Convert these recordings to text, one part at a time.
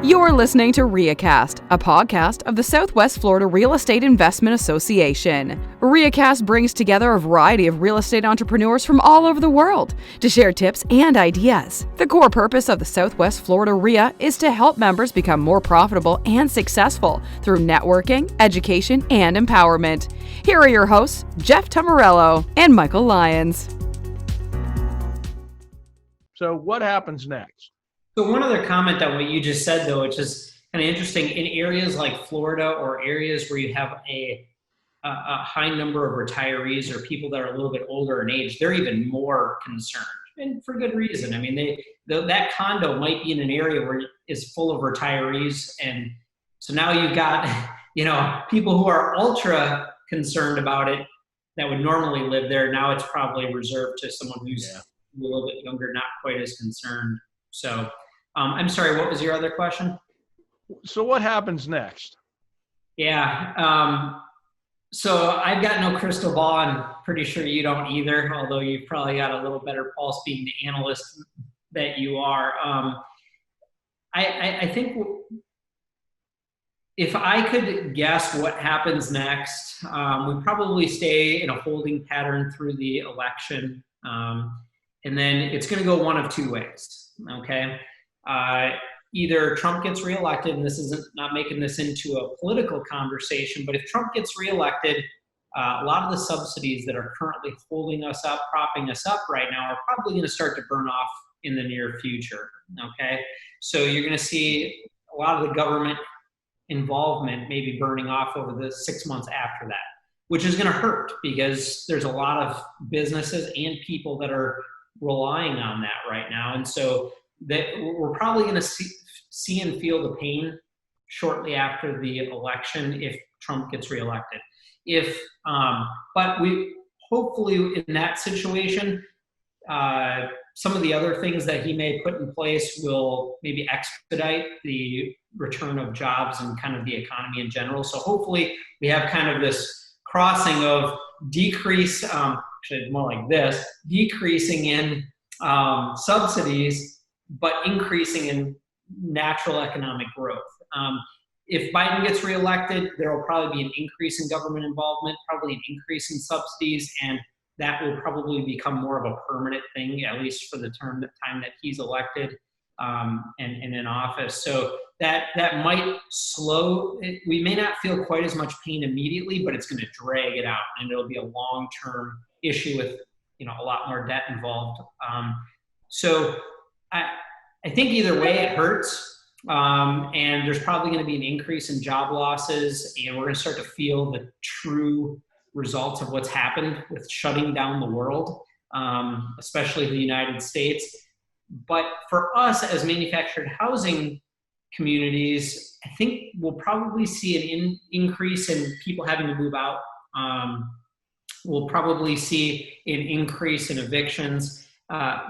You're listening to RIAcast, a podcast of the Southwest Florida Real Estate Investment Association. RIAcast brings together a variety of real estate entrepreneurs from all over the world to share tips and ideas. The core purpose of the Southwest Florida RIA is to help members become more profitable and successful through networking, education, and empowerment. Here are your hosts, Jeff Tamarello and Michael Lyons. So what happens next? So one other comment on what you just said, though, which is kind of interesting, in areas like Florida or areas where you have a high number of retirees or people that are a little bit older in age, they're even more concerned, and for good reason. I mean, that condo might be in an area where it's full of retirees, and so now you've got people who are ultra concerned about it that would normally live there. Now it's probably reserved to someone who's a little bit younger, not quite as concerned. So I'm sorry, what was your other question? So what happens next? Yeah. So I've got no crystal ball. I'm pretty sure you don't either, although you've probably got a little better pulse being the analyst that you are. I think if I could guess what happens next, we probably stay in a holding pattern through the election. And then it's going to go one of two ways. Okay. Either Trump gets reelected, and this isn't not making this into a political conversation, but if Trump gets reelected, a lot of the subsidies that are currently holding us up, propping us up right now are probably going to start to burn off in the near future. Okay. So you're going to see a lot of the government involvement maybe burning off over the 6 months after that, which is going to hurt because there's a lot of businesses and people that are relying on that right now. And so that we're probably going to see and feel the pain shortly after the election if Trump gets reelected. But we hopefully in that situation, some of the other things that he may put in place will maybe expedite the return of jobs and kind of the economy in general. So hopefully we have kind of this crossing of decrease, actually more like this, decreasing in subsidies, but increasing in natural economic growth. If Biden gets reelected, there will probably be an increase in government involvement, probably an increase in subsidies, and that will probably become more of a permanent thing, at least for the time that he's elected and in office. So that might slow. We may not feel quite as much pain immediately, but it's going to drag it out, and it'll be a long-term issue with a lot more debt involved. So I think either way it hurts, and there's probably going to be an increase in job losses, and we're going to start to feel the true results of what's happened with shutting down the world, especially the United States. But for us as manufactured housing communities, I think we'll probably see an increase in people having to move out. We'll probably see an increase in evictions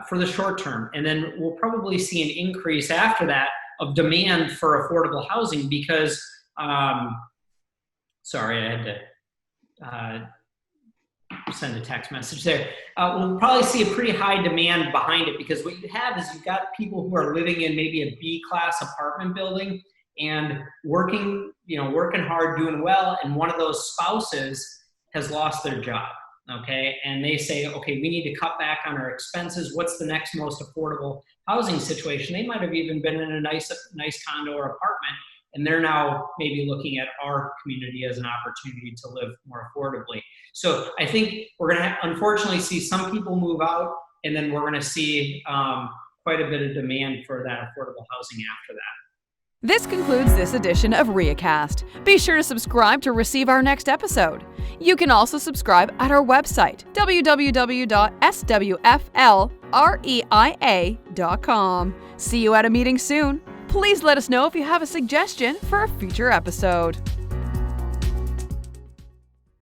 for the short term. And then we'll probably see an increase after that of demand for affordable housing because, sorry, I had to send a text message there. We'll probably see a pretty high demand behind it because what you have is you've got people who are living in maybe a B-class apartment building and working hard, doing well, and one of those spouses has lost their job. Okay. And they say, okay, we need to cut back on our expenses. What's the next most affordable housing situation? They might have even been in a nice condo or apartment, and they're now maybe looking at our community as an opportunity to live more affordably. So I think we're going to unfortunately see some people move out, and then we're going to see quite a bit of demand for that affordable housing after that. This concludes this edition of RIAcast. Be sure to subscribe to receive our next episode. You can also subscribe at our website, www.swflreia.com. See you at a meeting soon. Please let us know if you have a suggestion for a future episode.